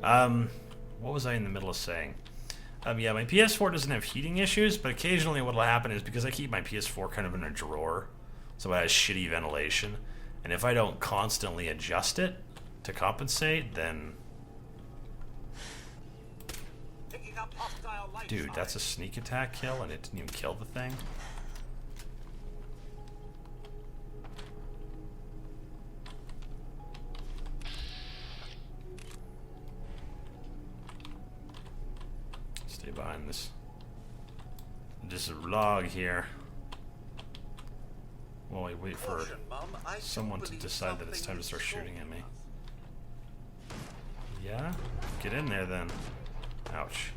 What was I in the middle of saying? Yeah, my PS4 doesn't have heating issues, but occasionally what will happen is because I keep my PS4 kind of in a drawer, so it has shitty ventilation, and if I don't constantly adjust it to compensate, then... Dude, that's a sneak attack kill, and it didn't even kill the thing? Stay behind this log here. While I wait for someone to decide that it's time to start shooting at me. Yeah? Get in there then. Ouch.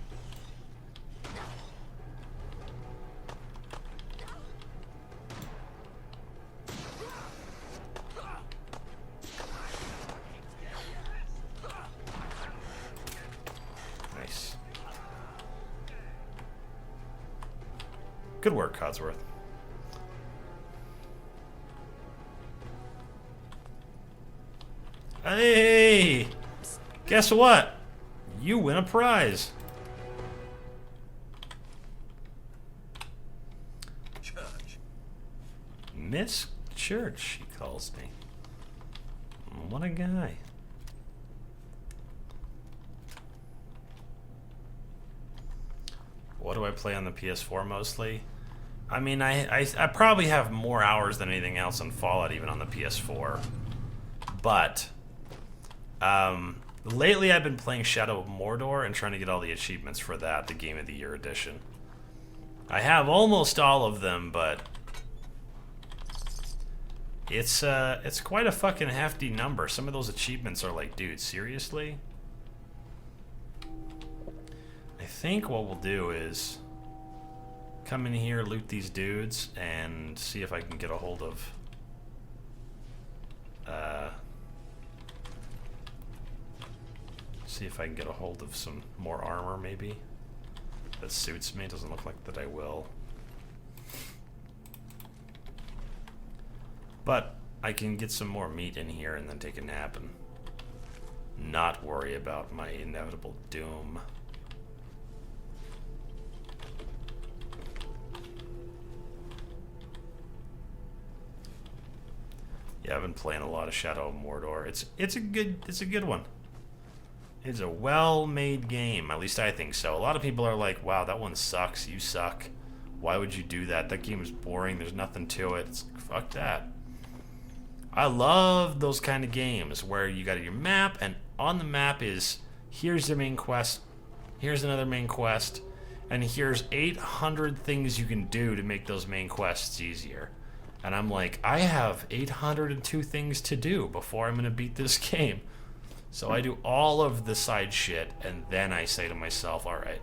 Nice. Good work, Codsworth. Hey! Guess what? You win a prize. Church. Miss Church, he calls me. What a guy. What do I play on the PS4 mostly? I mean, I probably have more hours than anything else on Fallout, even on the PS4. But lately I've been playing Shadow of Mordor and trying to get all the achievements for that, the Game of the Year edition. I have almost all of them, but it's quite a fucking hefty number. Some of those achievements are like, dude, seriously? I think what we'll do is come in here, loot these dudes, and see if I can get a hold of some more armor, maybe, that suits me. Doesn't look like that I will. But I can get some more meat in here and then take a nap and not worry about my inevitable doom. Yeah, I've been playing a lot of Shadow of Mordor. It's a good one. It's a well-made game. At least I think so. A lot of people are like, "Wow, that one sucks. You suck. Why would you do that? That game is boring. There's nothing to it." It's like, fuck that. I love those kind of games where you got your map, and on the map is, here's the main quest, here's another main quest, and here's 800 things you can do to make those main quests easier. And I'm like, I have 802 things to do before I'm going to beat this game. So I do all of the side shit, and then I say to myself, all right,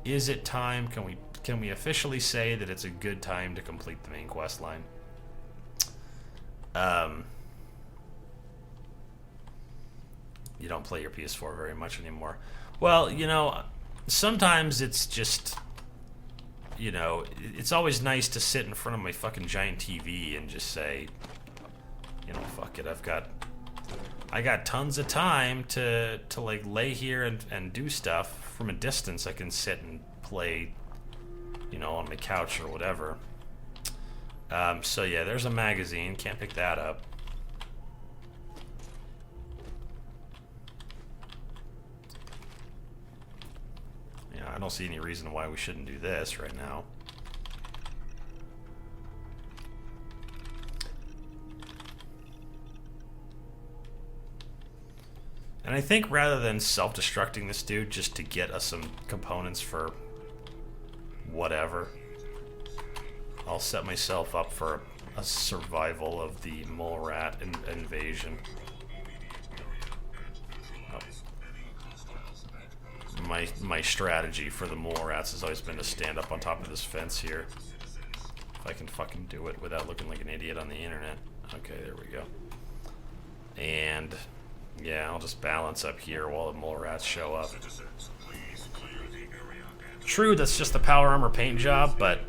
is it time? Can we officially say that it's a good time to complete the main quest line? You don't play your PS4 very much anymore. Well, you know, sometimes it's just, you know, it's always nice to sit in front of my fucking giant TV and just say, you know, fuck it, I got tons of time to like lay here and do stuff from a distance. I can sit and play, you know, on my couch or whatever. So yeah, there's a magazine. Can't pick that up. Yeah, I don't see any reason why we shouldn't do this right now. And I think rather than self-destructing this dude just to get us some components for whatever, I'll set myself up for a survival of the mole rat invasion. Oh. My strategy for the mole rats has always been to stand up on top of this fence here. If I can fucking do it without looking like an idiot on the internet. Okay, there we go. And yeah, I'll just balance up here while the mole rats show up. True, that's just the power armor paint job, but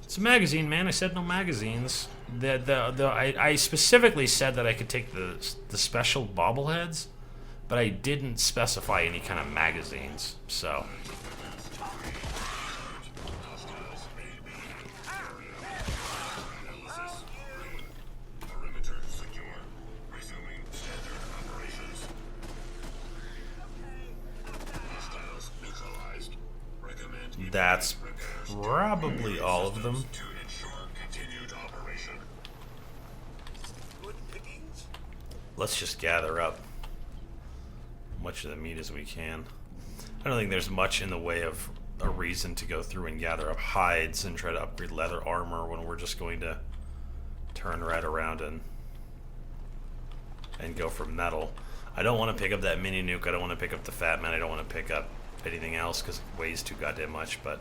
it's a magazine, man. I said no magazines. I specifically said that I could take the special bobbleheads, but I didn't specify any kind of magazines, so... That's probably all of them. Let's just gather up much of the meat as we can. I don't think there's much in the way of a reason to go through and gather up hides and try to upgrade leather armor when we're just going to turn right around and go for metal. I don't want to pick up that mini nuke. I don't want to pick up the Fat Man. I don't want to pick up anything else because it weighs too goddamn much, but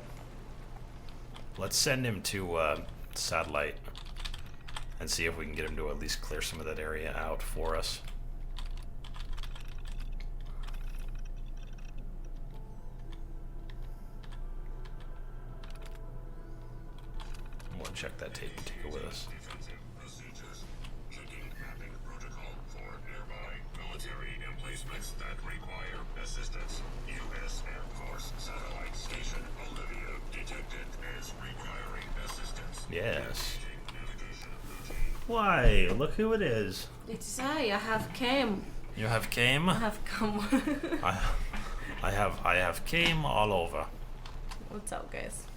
let's send him to satellite and see if we can get him to at least clear some of that area out for us. We'll check that tape and take it with us. That require assistance. U.S. Air Force satellite station Bolivia detected as requiring assistance. Yes. Why? Look who it is. It's I have came. You have came? I have come. I have came all over. What's up, guys?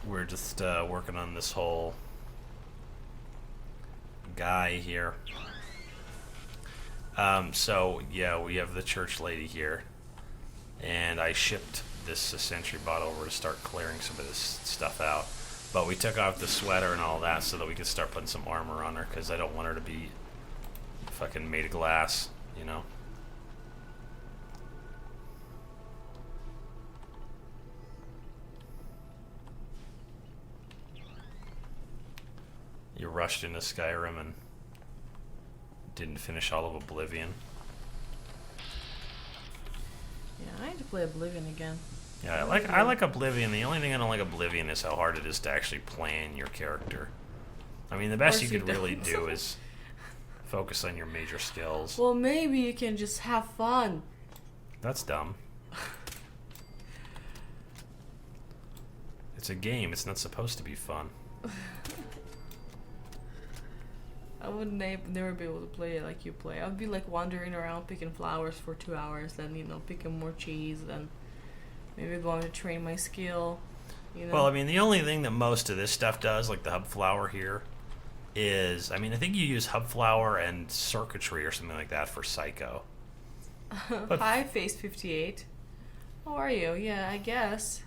We're just working on this whole guy here. So, yeah, we have the church lady here, and I shipped this sentry bot over to start clearing some of this stuff out, but we took off the sweater and all that so that we could start putting some armor on her, because I don't want her to be fucking made of glass, you know? You rushed into Skyrim and didn't finish all of Oblivion. Yeah, I need to play Oblivion again. Yeah, I like Oblivion. The only thing I don't like Oblivion is how hard it is to actually plan your character. I mean, the best you could really do is focus on your major skills. Well, maybe you can just have fun. That's dumb. It's a game. It's not supposed to be fun. I would never be able to play it like you play. I'd be like wandering around picking flowers for 2 hours, then picking more cheese, then maybe going to train my skill. Well, I mean, the only thing that most of this stuff does, like the hub flower here, is, I mean, I think you use hub flower and circuitry or something like that for Psycho. Hi, Face 58. How are you? Yeah, I guess.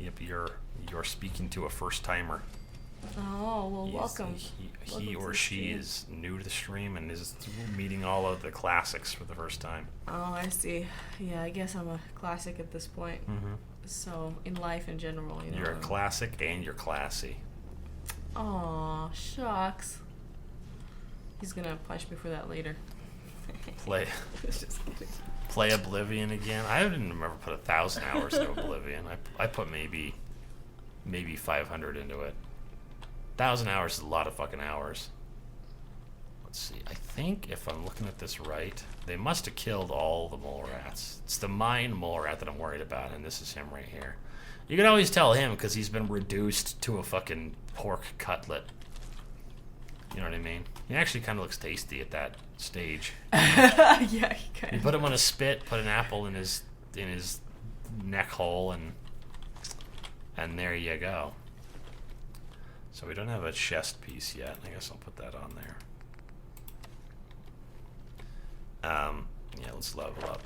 Yep, you're speaking to a first timer. Oh, well, welcome. He or she is new to the stream and is meeting all of the classics for the first time. Oh, I see. Yeah, I guess I'm a classic at this point. Mm-hmm. So, in life in general, You're a classic and you're classy. Aw, shucks. He's gonna punch me for that later. Just kidding. Play Oblivion again. I didn't remember put 1,000 hours into Oblivion. I put maybe 500 into it. 1,000 hours is a lot of fucking hours. Let's see. I think if I'm looking at this right, they must have killed all the mole rats. It's the mine mole rat that I'm worried about, and this is him right here. You can always tell him because he's been reduced to a fucking pork cutlet. You know what I mean? He actually kind of looks tasty at that stage. Yeah, he kind of. You put him on a spit, put an apple in his neck hole, and there you go. So we don't have a chest piece yet. I guess I'll put that on there. Yeah, let's level up.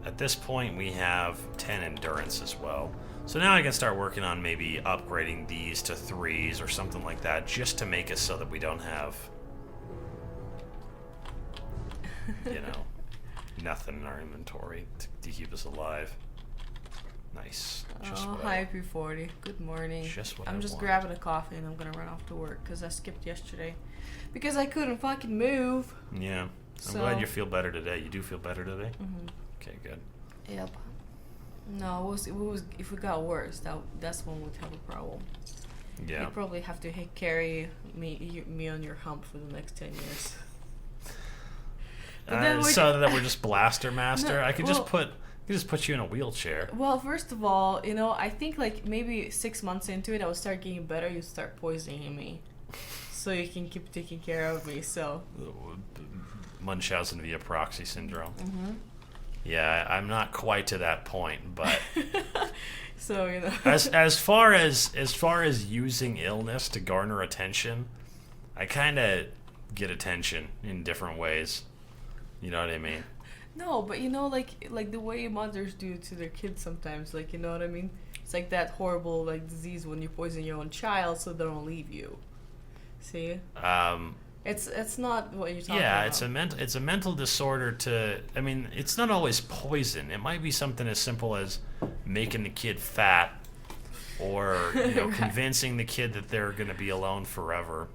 At this point, we have 10 endurance as well. So now I can start working on maybe upgrading these to 3s or something like that, just to make it so that we don't have, you know, nothing in our inventory to keep us alive. Nice. Just Oh, hi, P40. Good morning. I'm just grabbing a coffee and I'm gonna run off to work because I skipped yesterday because I couldn't fucking move. Yeah. I'm glad you feel better today. You do feel better today? Mm-hmm. Okay, good. Yep. No, it was if it got worse, that's when we'd have a problem. Yeah. You probably have to carry me on your hump for the next 10 years. So that we're just blaster master. No, I could just put you in a wheelchair. Well, first of all, I think like maybe 6 months into it, I would start getting better. You start poisoning me, so you can keep taking care of me. So Munchausen via proxy syndrome. Mm-hmm. Yeah, I'm not quite to that point, but so as far as using illness to garner attention, I kind of get attention in different ways. You know what I mean? No, but like the way mothers do to their kids sometimes, like, you know what I mean? It's like that horrible like disease when you poison your own child so they don't leave you. See? It's not what you're talking about. Yeah, it's a mental disorder I mean, it's not always poison. It might be something as simple as making the kid fat or, Right. convincing the kid that they're going to be alone forever.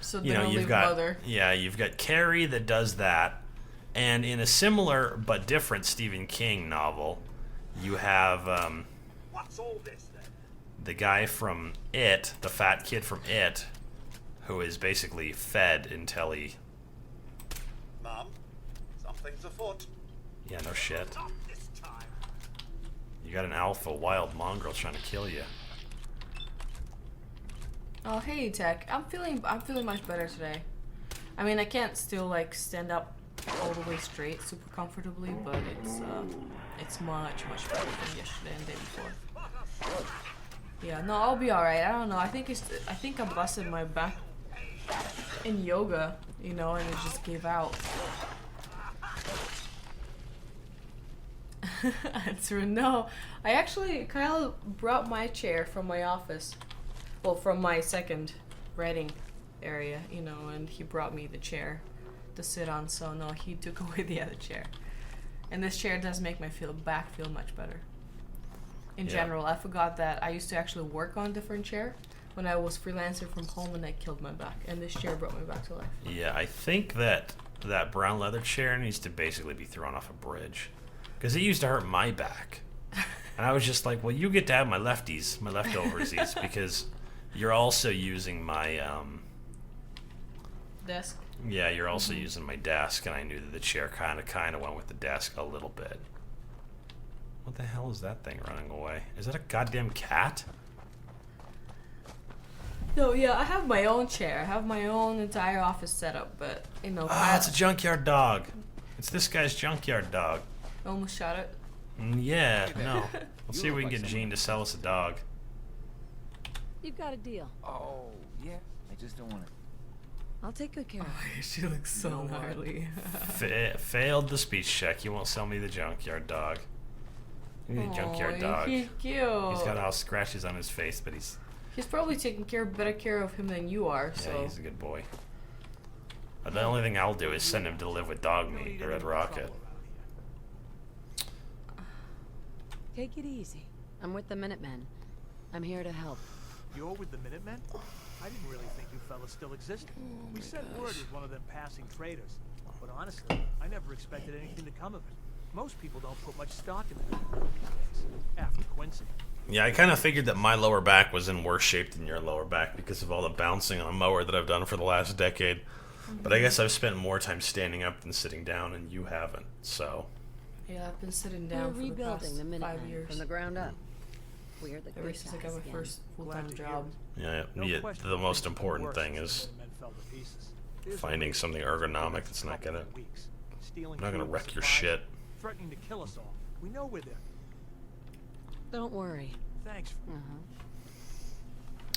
So they don't leave mother. Yeah, you've got Carrie that does that. And in a similar but different Stephen King novel, you have What's all this then? the guy from It, the fat kid from It, who is basically fed until he... Mom, something's afoot. Yeah, no shit. Not this time. You got an alpha wild mongrel trying to kill you. Oh, hey, Tech. I'm feeling much better today. I mean, I can't still like stand up all the way straight super comfortably, but it's much better than yesterday and the day before. Yeah, no, I'll be all right. I don't know. I think I busted my back in yoga, and it just gave out. Answer no. Kyle brought my chair from my office. Well, from my second writing area, and he brought me the chair to sit on, so no, he took away the other chair. And this chair does make my back feel much better. In general, I forgot that I used to actually work on a different chair when I was freelancing from home, and I killed my back. And this chair brought me back to life. Yeah, I think that brown leather chair needs to basically be thrown off a bridge. Because it used to hurt my back. And I was just like, well, you get to have my leftovers, because you're also using my... Desk? Yeah, you're also using my desk, and I knew that the chair kind of went with the desk a little bit. What the hell is that thing running away? Is that a goddamn cat? No, yeah, I have my own chair. I have my own entire office setup, but, it's a junkyard dog. It's this guy's junkyard dog. Almost shot it. Yeah, no. Let's see if we can get Gene to sell us a dog. You've got a deal. Oh, yeah. I just don't want to. I'll take good care of it. She looks so gnarly. Failed the speech check. You won't sell me the junkyard dog. Give me the junkyard dog. He's cute. He's got all scratches on his face, but he's probably taking better care of him than you are. So yeah, he's a good boy. The only thing I'll do is send him to live with Dog Meat, the Red Rocket. Take it easy. I'm with the Minutemen. I'm here to help. You're with the Minutemen? I didn't really think you fellas still existed. We sent word with one of them passing traders. But honestly, I never expected anything to come of it. Most people don't put much stock in the Minutemen these days, after Quincy. Yeah, I kind of figured that my lower back was in worse shape than your lower back because of all the bouncing on a mower that I've done for the last decade. But I guess I've spent more time standing up than sitting down, and you haven't, so... Yeah, I've been sitting We're down for the rebuilding past the 5 Minutemen years. from the ground up. We're the Ever good since I guys got my again. first full-time Glad to hear job. it. Yeah, No question the that most things important worse thing as is the Minutemen fell to pieces. There's finding no something reason ergonomic for that's not couple gonna... of weeks. Stealing not gonna food, wreck your supplies, shit. Threatening to kill us all. We know we're there. Don't worry. Thanks.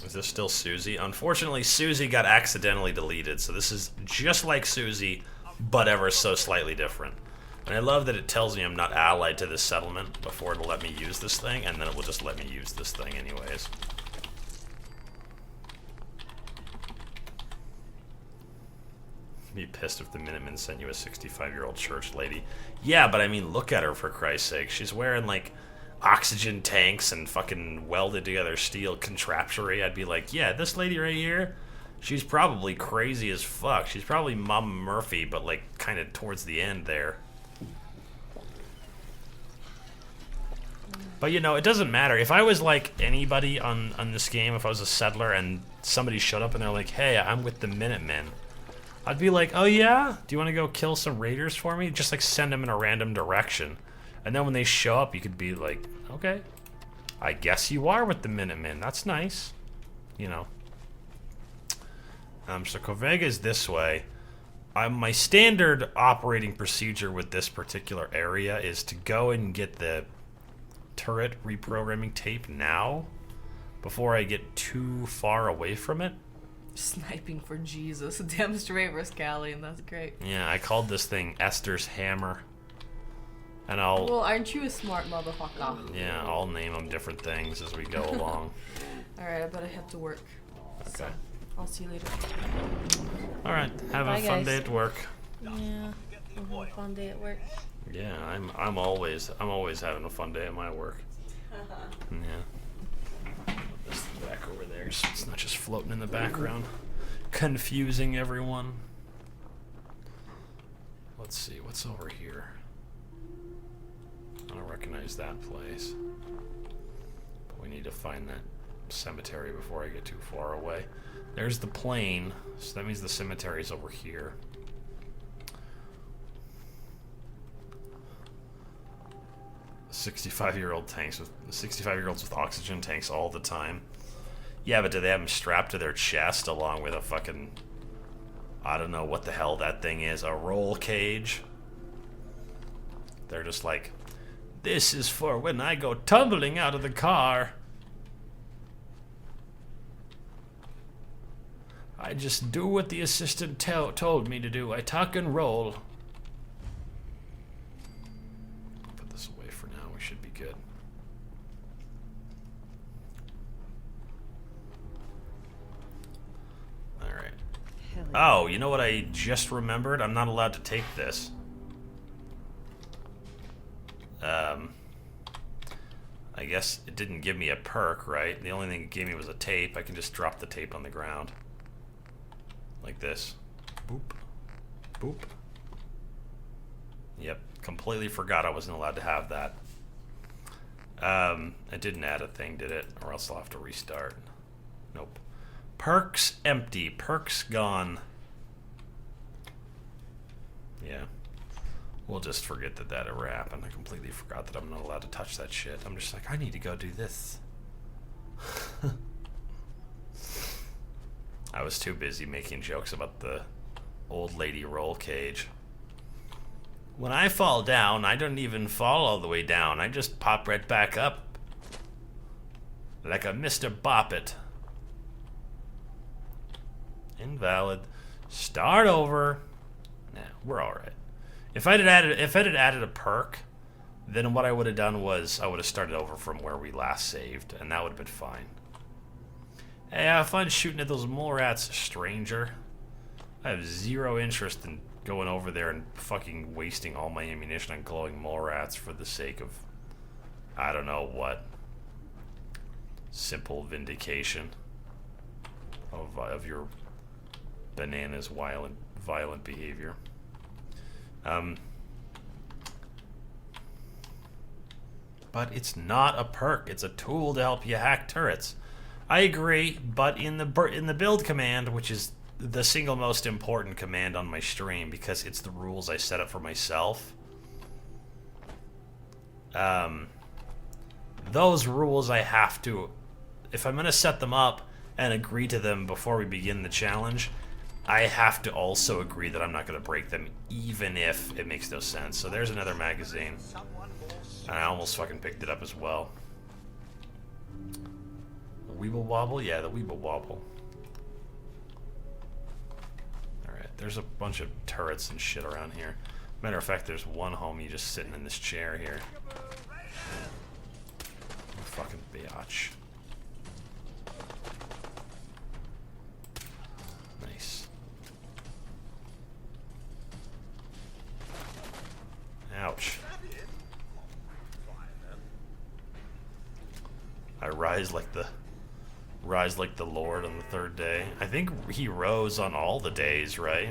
Is this still Susie? Unfortunately, Susie got accidentally deleted, so this is just like Susie, but ever so slightly different. And I love that it tells me I'm not allied to this settlement before it'll let me use this thing, and then it will just let me use this thing anyways. Be pissed if the Minutemen sent you a 65-year-old church lady. Yeah, but I mean, look at her, for Christ's sake. She's wearing, like, oxygen tanks and fucking welded together steel contraptionary. I'd be like, yeah, this lady right here, she's probably crazy as fuck. She's probably Mama Murphy, but, like, kind of towards the end there. But, you know, it doesn't matter. If I was like anybody on this game, if I was a settler and somebody showed up and they're like, hey, I'm with the Minutemen, I'd be like, oh yeah? Do you want to go kill some raiders for me? Just like send them in a random direction. And then when they show up, you could be like, okay, I guess you are with the Minutemen. That's nice. You know. So Corvega is this way. My standard operating procedure with this particular area is to go and get the turret reprogramming tape now before I get too far away from it. Sniping for Jesus. Demonstrate Rascallion. That's great. Yeah, I called this thing Esther's Hammer. And I'll... Well, aren't you a smart motherfucker? Yeah, I'll name them different things as we go along. Alright, I bet I have to work. Okay. So, I'll see you later. Alright, have Bye, a fun guys. day at work. Yeah, have a fun day at work. Yeah, I'm always having a fun day at my work. Yeah. Put this back over there so it's not just floating in the background, confusing everyone. Let's see what's over here. I don't recognize that place, but we need to find that cemetery before I get too far away. There's the plane, so that means the cemetery's over here. 65-year-olds with oxygen tanks all the time. Yeah, but do they have them strapped to their chest along with a fucking, I don't know what the hell that thing is, a roll cage? They're just like, this is for when I go tumbling out of the car. I just do what the assistant told me to do. I tuck and roll. Put this away for now. We should be good. Alright. Oh, you know what I just remembered? I'm not allowed to take this. I guess it didn't give me a perk, right? The only thing it gave me was a tape. I can just drop the tape on the ground. Like this. Boop. Boop. Yep. Completely forgot I wasn't allowed to have that. It didn't add a thing, did it? Or else I'll have to restart. Nope. Perks empty. Perks gone. Yeah. We'll just forget that ever happened. I completely forgot that I'm not allowed to touch that shit. I'm just like, I need to go do this. I was too busy making jokes about the old lady roll cage. When I fall down, I don't even fall all the way down. I just pop right back up. Like a Mr. Boppet. Invalid. Start over. Nah, we're alright. If it had added a perk, then what I would have done was I would have started over from where we last saved, and that would have been fine. Hey, have fun shooting at those mole rats, stranger. I have zero interest in going over there and fucking wasting all my ammunition on glowing mole rats for the sake of, I don't know what, simple vindication of your bananas violent behavior. But it's not a perk. It's a tool to help you hack turrets. I agree, but in the build command, which is the single most important command on my stream because it's the rules I set up for myself, those rules I have to, if I'm going to set them up and agree to them before we begin the challenge, I have to also agree that I'm not going to break them, even if it makes no sense. So there's another magazine. And I almost fucking picked it up as well. The Weeble Wobble? Yeah, the Weeble Wobble. Alright, there's a bunch of turrets and shit around here. Matter of fact, there's one homie just sitting in this chair here. You fucking biatch. Nice. Ouch. I rise like the Lord on the third day. I think he rose on all the days, right?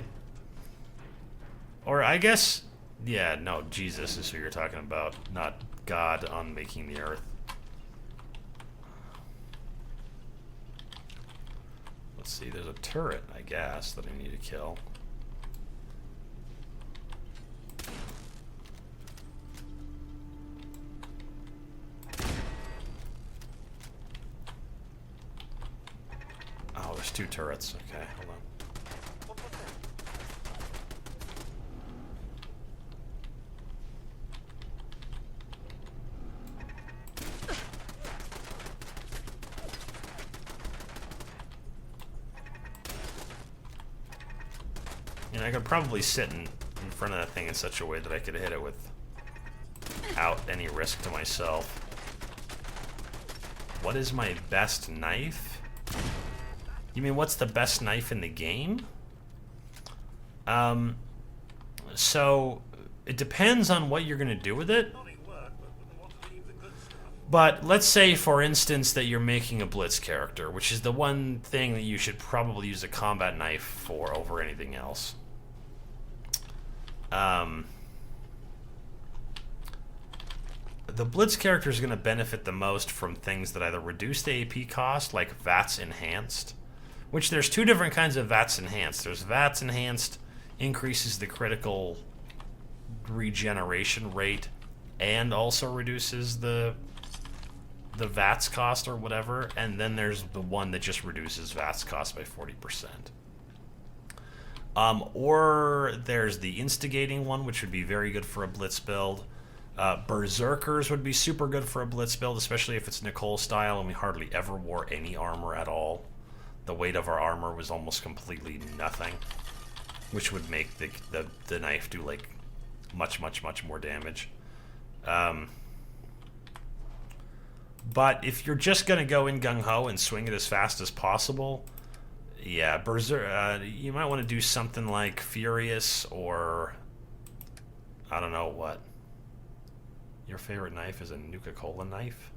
Or I guess, yeah, no, Jesus is who you're talking about, not God on making the earth. Let's see, there's a turret, I guess, that I need to kill. Oh, there's 2 turrets. Okay, hold on. And I could probably sit in front of that thing in such a way that I could hit it without any risk to myself. What is my best knife? You mean what's the best knife in the game? So it depends on what you're gonna do with it. But let's say, for instance, that you're making a blitz character, which is the one thing that you should probably use a combat knife for over anything else. The blitz character is going to benefit the most from things that either reduce the AP cost, like VATS Enhanced, which there's 2 different kinds of VATS Enhanced. There's VATS Enhanced increases the critical regeneration rate and also reduces the VATS cost or whatever, and then there's the one that just reduces VATS cost by 40%. Or there's the instigating one, which would be very good for a blitz build. Berserkers would be super good for a blitz build, especially if it's Nicole style and we hardly ever wore any armor at all. The weight of our armor was almost completely nothing, which would make the knife do like much more damage. But if you're just gonna go in gung-ho and swing it as fast as possible, yeah, you might want to do something like Furious, or I don't know what. Your favorite knife is a Nuka-Cola knife?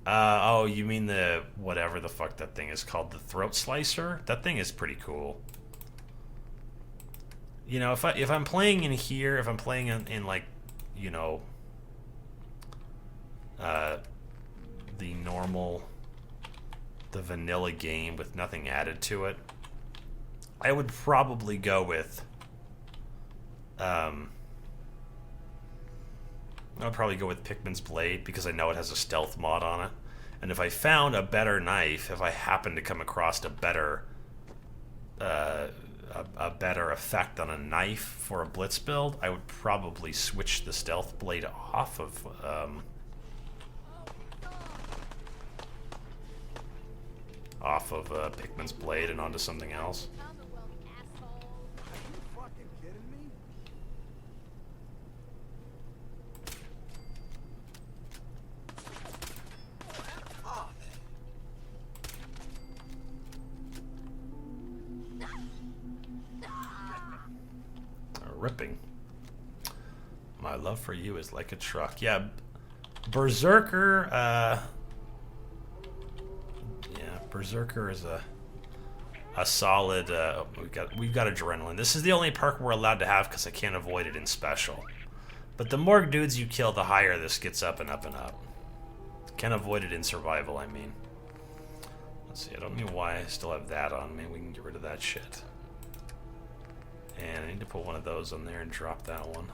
Oh, you mean the whatever the fuck that thing is called, the throat slicer? That thing is pretty cool. You know, if I'm playing in here, if I'm playing in like, you know, the vanilla game with nothing added to it, I would probably go with Pikmin's Blade, because I know it has a stealth mod on it. And if I found a better knife, if I happened to come across a better effect on a knife for a blitz build, I would probably switch the stealth blade off of Pikmin's Blade and onto something else. Ripping. My love for you is like a truck. Yeah, Berserker. Berserker is a solid. We've got adrenaline. This is the only perk we're allowed to have because I can't avoid it in special. But the more dudes you kill, the higher this gets up and up and up. Can't avoid it in survival. I mean. Let's see. I don't know why I still have that on. Maybe we can get rid of that shit. And I need to put one of those on there and drop that one.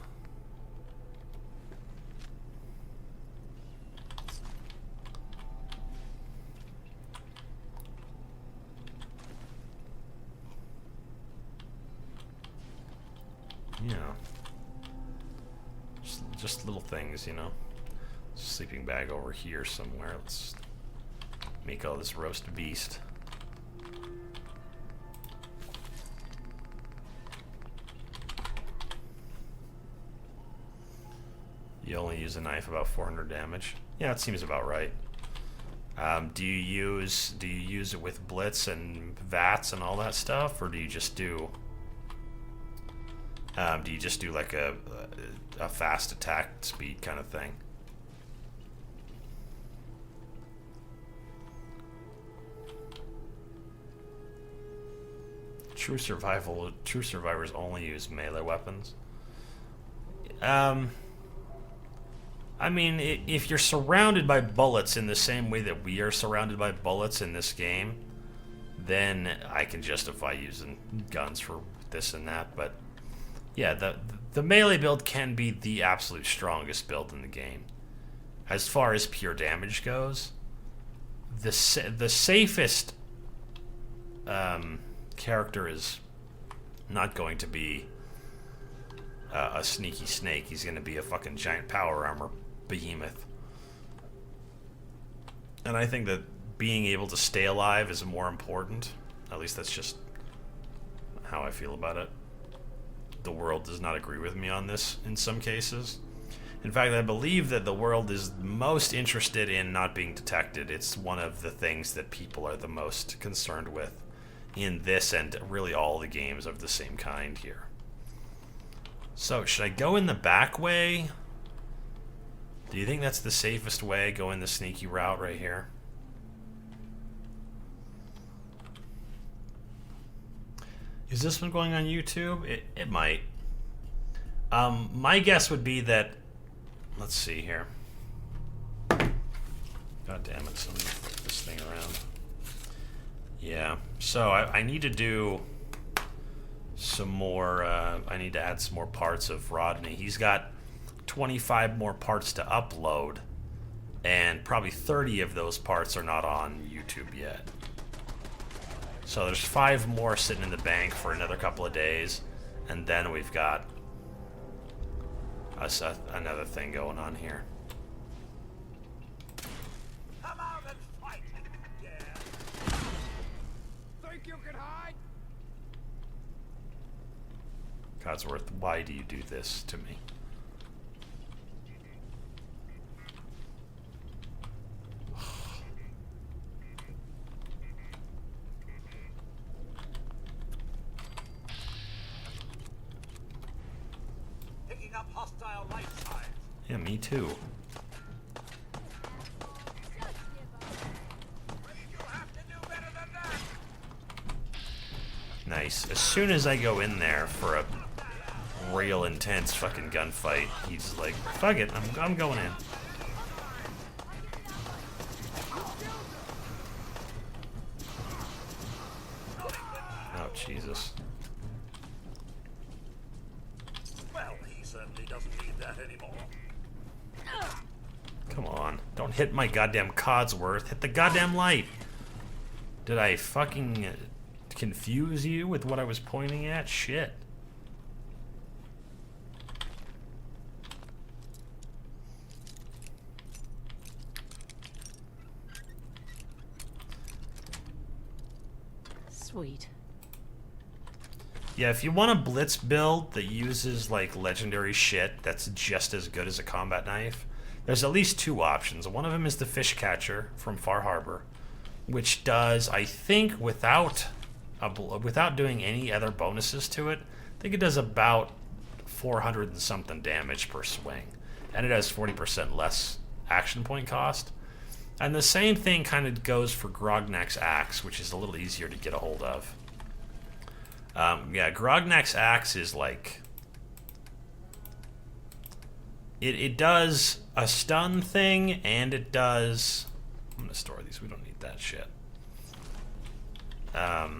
Yeah. Just little things, you know. Sleeping bag over here somewhere. Let's make all this roast beast. You only use a knife about 400 damage. Yeah, it seems about right. Do you use it with blitz and VATS and all that stuff, or do you just do like a fast attack speed kind of thing? True survivors only use melee weapons. I mean, if you're surrounded by bullets in the same way that we are surrounded by bullets in this game, then I can justify using guns for this and that. But yeah, the melee build can be the absolute strongest build in the game. As far as pure damage goes, the safest character is not going to be a sneaky snake. He's going to be a fucking giant power armor behemoth. And I think that being able to stay alive is more important. At least that's just how I feel about it. The world does not agree with me on this in some cases. In fact, I believe that the world is most interested in not being detected. It's one of the things that people are the most concerned with in this and really all the games of the same kind here. So, should I go in the back way? Do you think that's the safest way? Go in the sneaky route right here? Is this one going on YouTube? It might. My guess would be that... Let's see here. God damn it, somebody flip this thing around. Yeah, so I need to do some more, I need to add some more parts of Rodney. He's got 25 more parts to upload, and probably 30 of those parts are not on YouTube yet. So there's 5 more sitting in the bank for another couple of days, and then we've got another thing going on here. Come out and fight! Yeah. Think you can hide? Codsworth, why do you do this to me? Picking up hostile light signs. Yeah, me too. You have to do better than that. Nice. As soon as I go in there for a real intense fucking gunfight, he's like, fuck it, I'm going in. Oh, Jesus. Well, he certainly doesn't need that anymore. Come on. Don't hit my goddamn Codsworth. Hit the goddamn light. Did I fucking confuse you with what I was pointing at? Shit. Sweet. Yeah, if you want a blitz build that uses like legendary shit that's just as good as a combat knife, there's at least 2 options. One of them is the fish catcher from Far Harbor, which does, I think, without doing any other bonuses to it, I think it does about 400 and something damage per swing, and it has 40% less action point cost. And the same thing kind of goes for Grognak's Axe, which is a little easier to get a hold of. Yeah, Grognak's Axe is like... It does a stun thing, and it does... I'm going to store these, we don't need that shit. Yeah,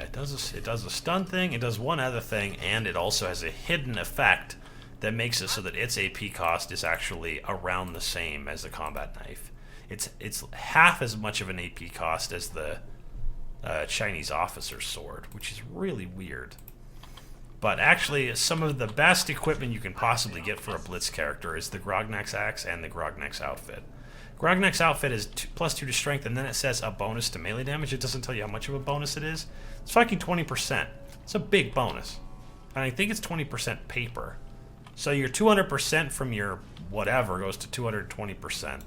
it does a stun thing, it does one other thing, and it also has a hidden effect that makes it so that its AP cost is actually around the same as the combat knife. It's half as much of an AP cost as the Chinese officer's sword, which is really weird. But actually, some of the best equipment you can possibly get for a blitz character is the Grognak's Axe and the Grognak's outfit. Grognak's outfit is +2 to strength, and then it says a bonus to melee damage. It doesn't tell you how much of a bonus it is. It's fucking 20%. It's a big bonus. And I think it's 20% paper. So your 200% from your whatever goes to 220%.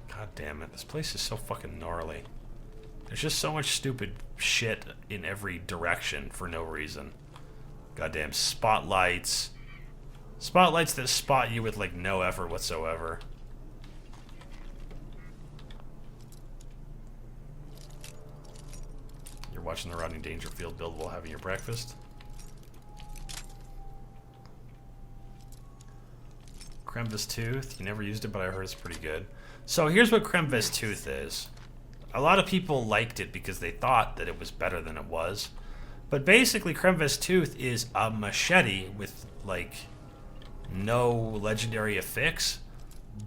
God damn it, this place is so fucking gnarly. There's just so much stupid shit in every direction for no reason. Goddamn spotlights. Spotlights that spot you with like no effort whatsoever. You're watching the Rodney Dangerfield build while having your breakfast? Kremvis Tooth. You never used it, but I heard it's pretty good. So here's what Kremvis Tooth is. A lot of people liked it because they thought that it was better than it was. But basically, Kremvis Tooth is a machete with, like, no legendary affix,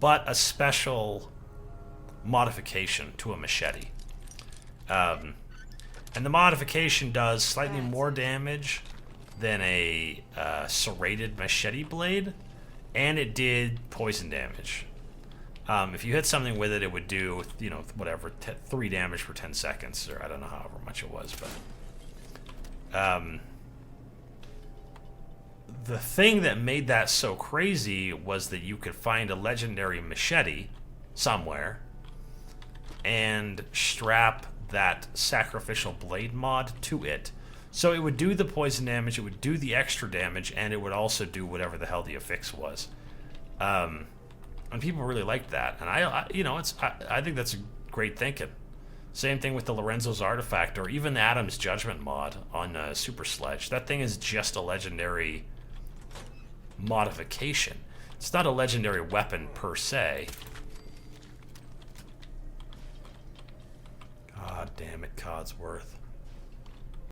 but a special modification to a machete. And the modification does slightly more damage than a serrated machete blade, and it did poison damage. If you hit something with it, it would do, you know, whatever, 3 damage for 10 seconds, or I don't know however much it was, but... the thing that made that so crazy was that you could find a legendary machete somewhere and strap that sacrificial blade mod to it. So it would do the poison damage, it would do the extra damage, and it would also do whatever the hell the affix was. And people really liked that, and I think that's great thinking. Same thing with the Lorenzo's Artifact, or even the Adam's Judgment mod on Super Sledge. That thing is just a legendary modification. It's not a legendary weapon per se. God damn it, Codsworth.